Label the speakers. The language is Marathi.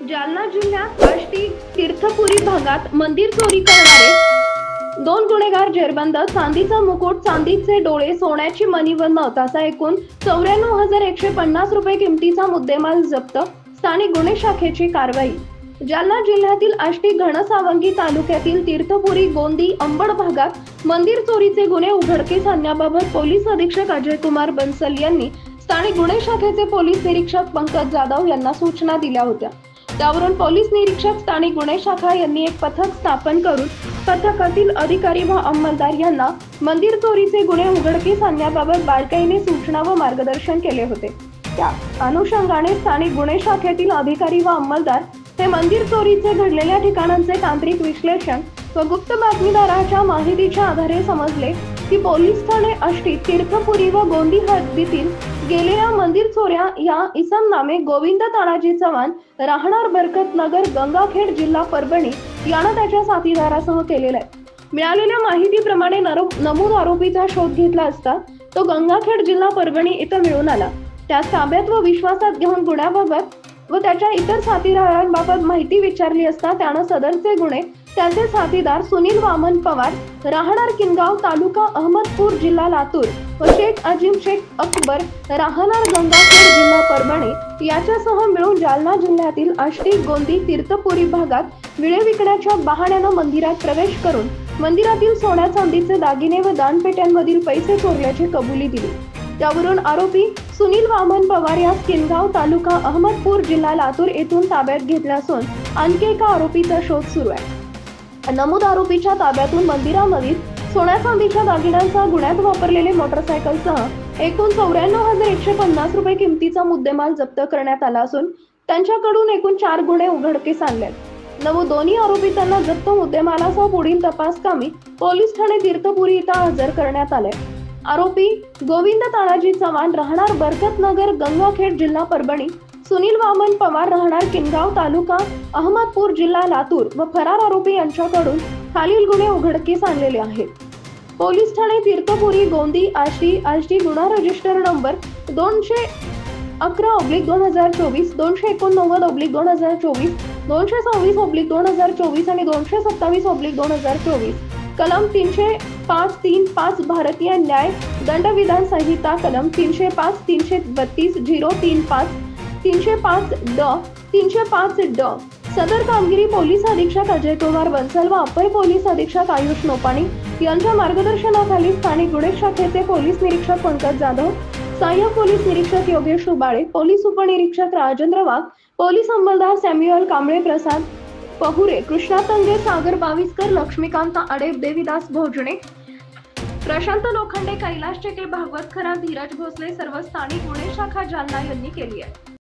Speaker 1: जालना जिल्ह्यात आष्टी तीर्थपुरी भागात मंदिर चोरी करणारे दोन गुन्हेगार जेरबंद, चांदीचा मुकुट, चांदीचे डोळे, सोन्याची मणी व नथ असा एकूण 94,150 रुपये किमतीचा मुद्देमाल जप्त. स्थानिक गुन्हे शाखेची कारवाई. जालना जिल्ह्यातील आष्टी घनसावंगी तालुक्यातील तीर्थपुरी, गोंदी, अंबड भागात मंदिर चोरीचे गुन्हे उघडकीस आणण्याबाबत पोलीस अधीक्षक अजय कुमार बन्सल यांनी स्थानिक गुन्हे शाखेचे पोलीस निरीक्षक पंकज जाधव यांना सूचना दिल्या होत्या. त्यावरून पोलीस निरीक्षक स्थानिक गुन्हे शाखा यांनी एक पथक स्थापन करून पथकातील अधिकारी व अंमलदार यांना मंदिर चोरीचे गुन्हे उघडकीस आणण्याबाबत बारकाईने सूचना व मार्गदर्शन केले होते. त्या अनुषंगाने स्थानिक गुन्हे शाखेतील अधिकारी व अंमलदार हे मंदिर चोरीचे घडलेल्या ठिकाणांचे तांत्रिक विश्लेषण व गुप्त बातमीदाराच्या माहितीच्या आधारे समजले की पोलीस ठाणे आष्टी, तीर्थपुरी व गोंदी हद्दीतील गेलेल्या मंदिर चोऱ्या या इसम नामे गोविंद तानाजी चव्हाण, राहणार बरकत नगर, गंगाखेड, जिल्हा परभणी यानं त्याच्या साथीदारासह केलेला आहे. मिळालेल्या माहितीप्रमाणे नमूद आरोपीचा शोध घेतला असता तो गंगाखेड, जिल्हा परभणी इथं मिळून आला. त्यास ताब्यात व विश्वासात घेऊन गुन्ह्याबाबत व त्याच्या इतर साथीदारांबाबत माहिती विचारली असता त्यानं सदरचे गुन्हे त्याचे साथीदार सुनील वामन पवार, राहणार किनगाव, तालुका अहमदपूर, जिल्हा लातूर व शेख अजीम शेख अकबर, राहणार गंगाखेड, जिल्हा परभणी याच्यासह मिळून जालना जिल्ह्यातील आष्टी, गोंदी, तीर्थपुरी भागात विळे विकण्याच्या बहाण्यानं मंदिरात प्रवेश करून मंदिरातील सोन्या चांदीचे दागिने व दानपेट्यांमधील पैसे चोरल्याची कबुली दिली. त्यावरून आरोपी सुनील वामन पवार यास किनगाव, तालुका अहमदपूर, जिल्हा लातूर येथून ताब्यात घेतले असून आणखी एका आरोपीचा शोध सुरू आहे. नमूद आरोपीच्या ताब्यातून मंदिरामधील सोन्या चांदीच्या दागिन्यांचा गुन्ह्यात वापरलेले मोटरसायकलसह एकूण 94,150 रुपये किमतीचा मुद्देमाल जप्त करण्यात आला असून त्यांच्याकडून एकूण 4 गुन्हे उघडकीस आणले. नमूद दोन्ही आरोपितांना जप्त मुद्देमालासह पुढील तपास कामी पोलीस ठाणे तीर्थपुरी इथं हजर करण्यात आले. आरोपी गोविंद तानाजी चव्हाण, राहणार बरकत नगर, गंगाखेड, जिल्हा परभणी, सुनील वामन पवार, राहणार किनगाव, तालुका अहमदपूर, जिल्हा लातूर व फरार आरोपी यांच्याकडून खालील गुन्हे उघडकीस आणलेले आहेत. पोलीस ठाणे तीर्थपुरी, गोंदी, आष्टी गुन्हा रजिस्टर नंबर 211/2024, 289/2024, 226/2024 आणि 227/2024, कलम 305(3)(5) भारतीय न्याय दंडविधान संहिता, कलम 305, 332, 035, 305(ड), 305(ड). सदर कामगिरी पोलीस अधीक्षक अजय कुमार बन्सल व अप्पर पोलीस अधीक्षक आयुष नोपाणी यांच्या मार्गदर्शनाखाली स्थानिक गुन्हे शाखेचे पोलीस निरीक्षक पंकज जाधव, सहाय्यक पोलीस निरीक्षक योगेश रुबाळे, पोलीस उपनिरीक्षक राजेंद्र वाघ, पोलीस अंमलदार सॅम्युअल कांबळे, प्रसाद पहुरे, कृष्णा तंगे, सागर बाविस्कर, लक्ष्मीकांत आडेब, देवीदास भोजने, प्रशांत लोखंडे, कैलाश चेके, भागवत खरा, धीरज भोसले सर्व स्थानिक गुन्हे शाखा जालना यांनी केली आहे.